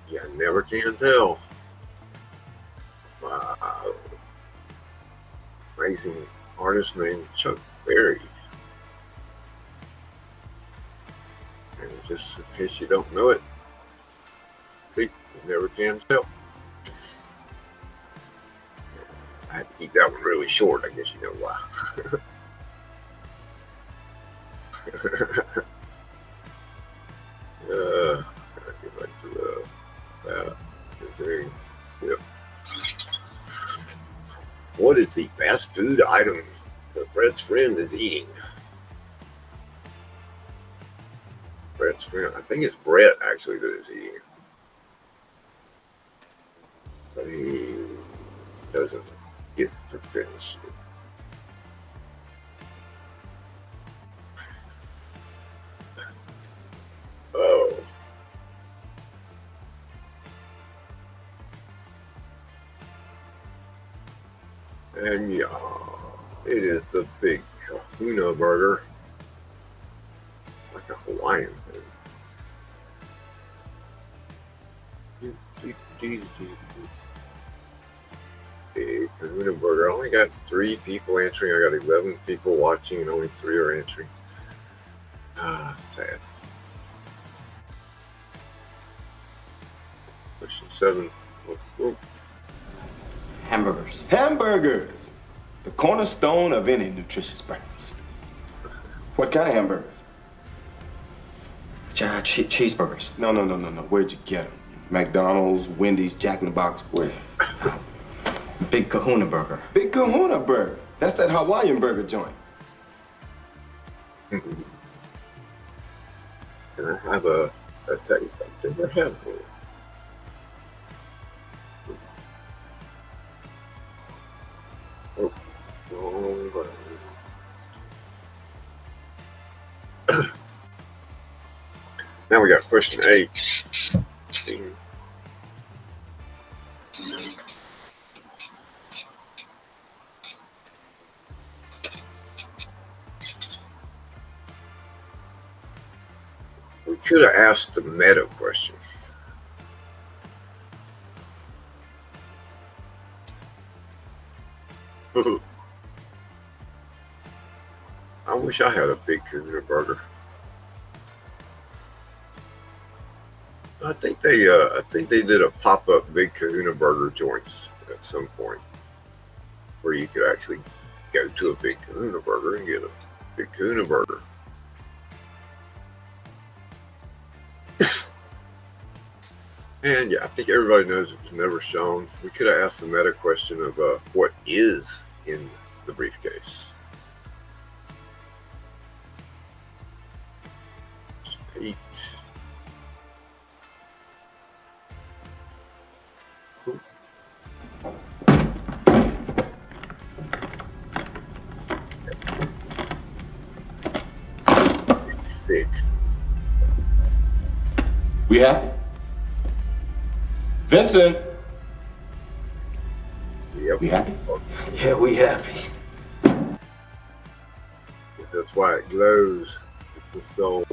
Yeah, never can tell. Wow. Amazing artist named Chuck Berry. And just in case you don't know it, you never can tell. I had to keep that one really short, I guess you know why. Gotta get back to the yep. What is the fast food item that Brett's friend is eating? Brett's friend, I think it's Brett actually that is eating it. But he doesn't get to finish it. Oh. And yeah, it is the big kahuna burger. It's like a Hawaiian thing. Big kahuna burger. I only got 3 people answering. I got 11 people watching and only 3 are answering. Sad. Question 7. Oh. Hamburgers. Hamburgers! The cornerstone of any nutritious breakfast. What kind of hamburgers? Cheeseburgers. No. Where'd you get them? McDonald's, Wendy's, Jack in the Box, where? Big Kahuna Burger. Big Kahuna Burger. That's that Hawaiian burger joint. Can I have a taste? I've never had one. Oh, now we got question 8. We could have asked the meta question. I wish I had a big kahuna burger. I think they did a pop-up big kahuna burger joints at some point, where you could actually go to a big kahuna burger and get a big kahuna burger. And yeah, I think everybody knows it was never shown. We could have asked the meta question of what is in the briefcase. 8. Cool. 6. We happy? Vincent, Yep. we happy? Yeah, we happy. That's why it glows. It's the soul.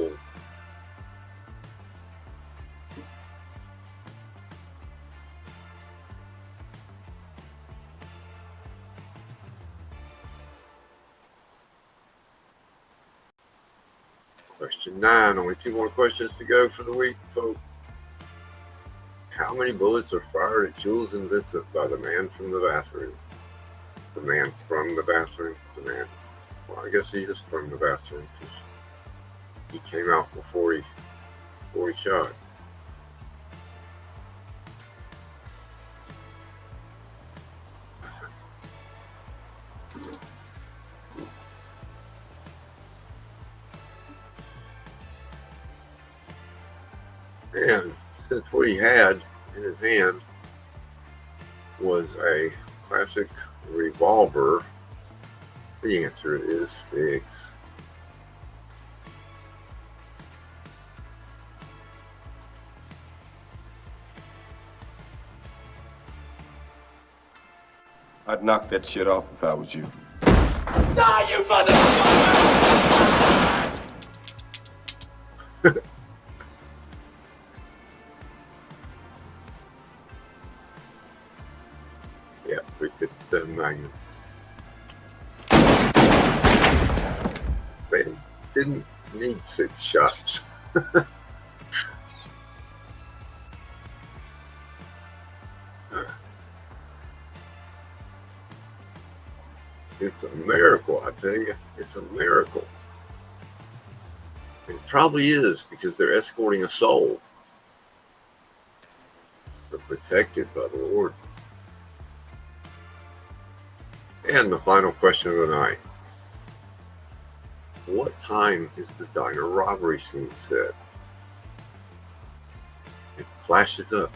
Question 9. Only 2 more questions to go for the week, folks. How many bullets are fired at Jules and Vincent by the man from the bathroom? The man from the bathroom? The man. Well, I guess he is from the bathroom. He came out before he shot. And since what he had in his hand was a classic revolver, the answer is 6. I'd knock that shit off if I was you. Die, you motherfucker! Yeah, 357 Magnum. They didn't need 6 shots. It's a miracle, I tell you. It's a miracle. It probably is, because they're escorting a soul. They're protected by the Lord. And the final question of the night. What time is the diner robbery scene set? It flashes up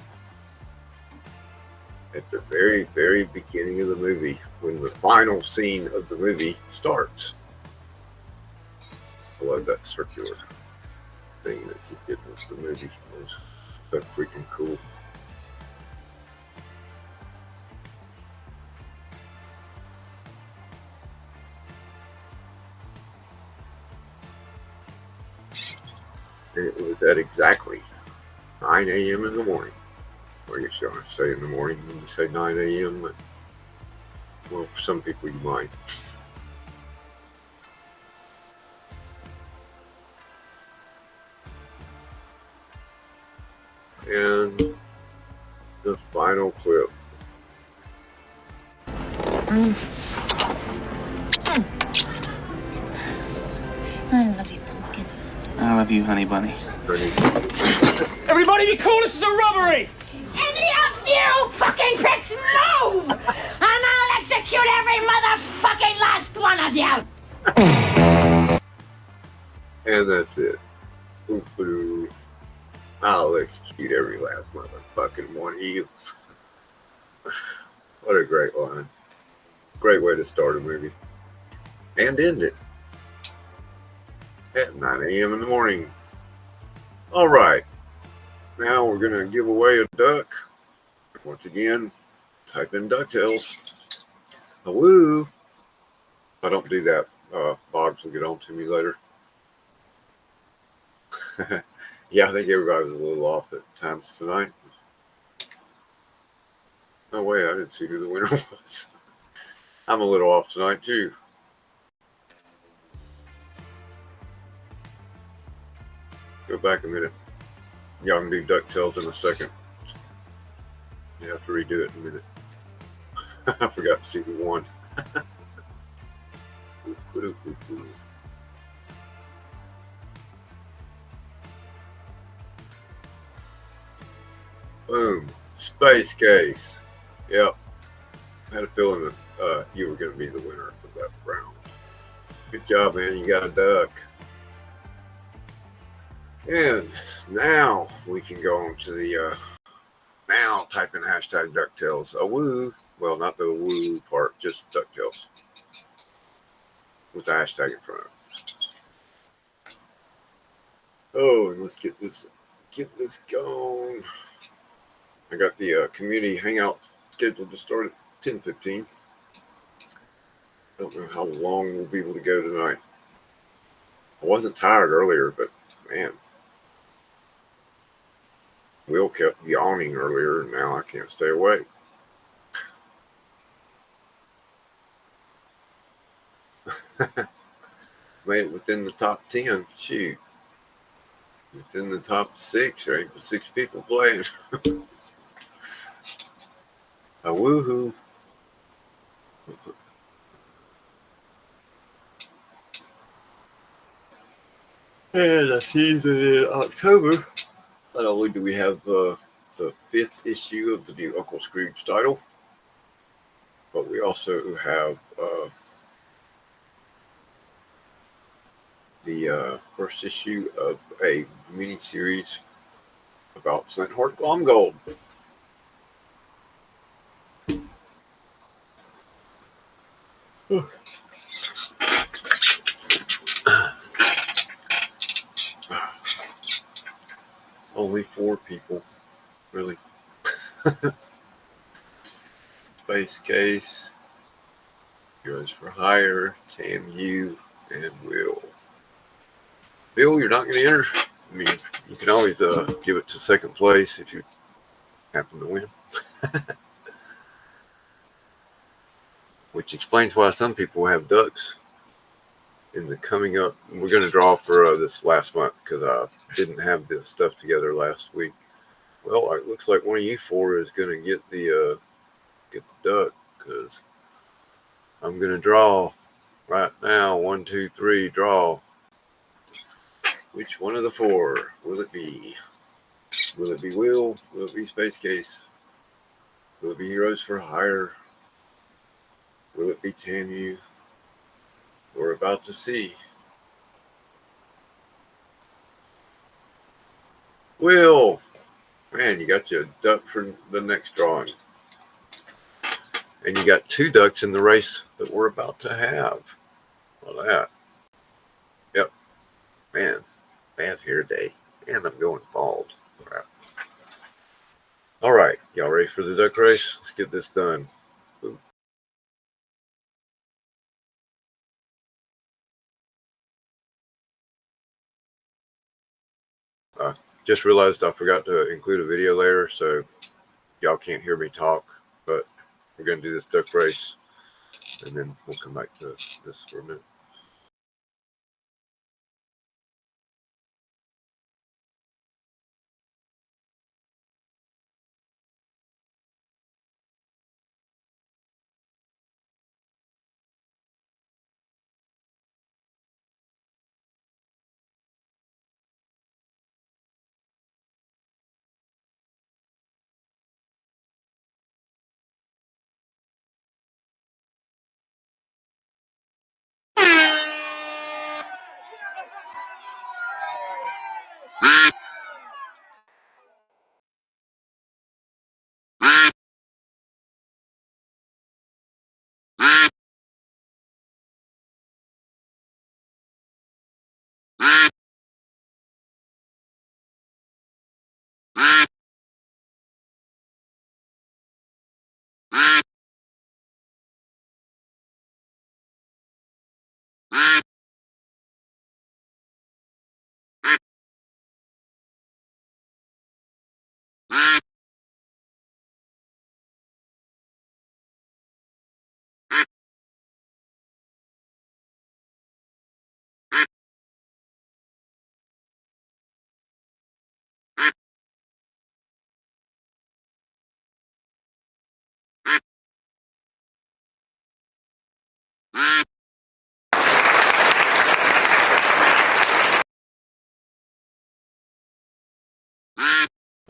at the very, very beginning of the movie, when the final scene of the movie starts. I love that circular thing that he did with the movie. It was so freaking cool. And it was at exactly 9 a.m. in the morning. Or I guess you want to say in the morning when you say 9 a.m. But, well, for some people you might. And the final clip. I love you, pumpkin. I love you, honey bunny. Everybody be cool, this is a robbery! Any of you fucking pricks move! And I'll execute every motherfucking last one of you! And that's it. Boo-boo. I'll execute every last motherfucking one of you. What a great line. Great way to start a movie. And end it. At 9 a.m. in the morning. All right. Now we're going to give away a duck. Once again, type in DuckTales. A woo. If I don't do that, Boggs will get on to me later. Yeah, I think everybody was a little off at times tonight. Oh, wait, I didn't see who the winner was. I'm a little off tonight, too. Go back a minute. Y'all can do DuckTales in a second. You have to redo it in a minute. I forgot to see who won. Boom. Space Case. Yep. I had a feeling that you were going to be the winner of that round. Good job, man. You got a duck. And now we can go on to the, now type in hashtag DuckTales. A woo. Well, not the woo part, just DuckTales. With the hashtag in front of it. Oh, and let's get this going. I got the community hangout scheduled to start at 10:15. Don't know how long we'll be able to go tonight. I wasn't tired earlier, but man, Will kept yawning earlier, and now I can't stay awake. Made it within the top 10. Shoot. Within the top 6, right? 6 people playing. A woohoo. And I see that in October, not only do we have the 5th issue of the new Uncle Scrooge title, but we also have the first issue of a mini series about Flint Heart Glomgold. Only 4 people, really. Space Case, Heroes for Hire, Tamu, and Will. Bill, you're not going to enter. I mean, you can always give it to second place if you happen to win. Which explains why some people have ducks in the coming up. We're going to draw for this last month because I didn't have this stuff together last week. Well, it looks like one of you 4 is going to get the duck because I'm going to draw right now. 1, 2, 3, draw. Which one of the 4 will it be? Will it be Will? Will it be Space Case? Will it be Heroes for Hire? Will it be Tamu? We're about to see. Will! Man, you got your duck for the next drawing. And you got 2 ducks in the race that we're about to have. Look at that. Yep. Man, bad hair day. And I'm going bald. All right. Y'all ready for the duck race? Let's get this done. Ooh. Just realized I forgot to include a video later, so y'all can't hear me talk, but we're going to do this duck race, and then we'll come back to this for a minute.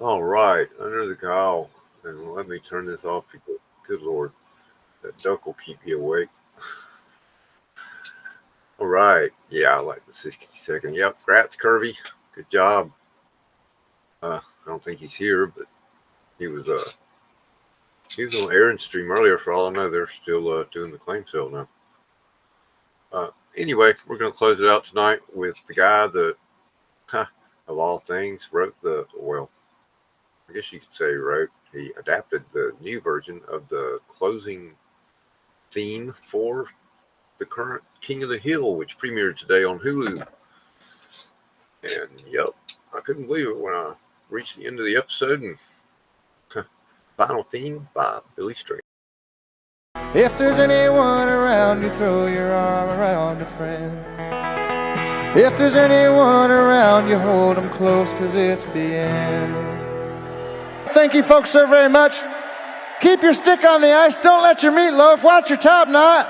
All right, under the cowl, and let me turn this off because, good Lord, that duck will keep you awake. All right, yeah, I like the 60-second. Yep, Gratz Curvy, good job. I don't think he's here, but he was on Aaron's stream earlier. For all I know, they're still doing the claim sale now. Anyway, we're going to close it out tonight with the guy that, of all things, wrote well, I guess you could say wrote, he adapted the new version of the closing theme for the current King of the Hill, which premiered today on Hulu. And yep, I couldn't believe it when I reached the end of the episode and final theme by Billy String. If there's anyone around you, throw your arm around a friend. If there's anyone around you, hold them close, 'cause it's the end. Thank you folks so very much. Keep your stick on the ice. Don't let your meat loaf. Watch your top knot.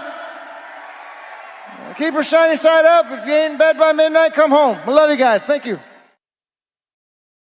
Keep your shiny side up. If you ain't in bed by midnight, come home. I love you guys. Thank you.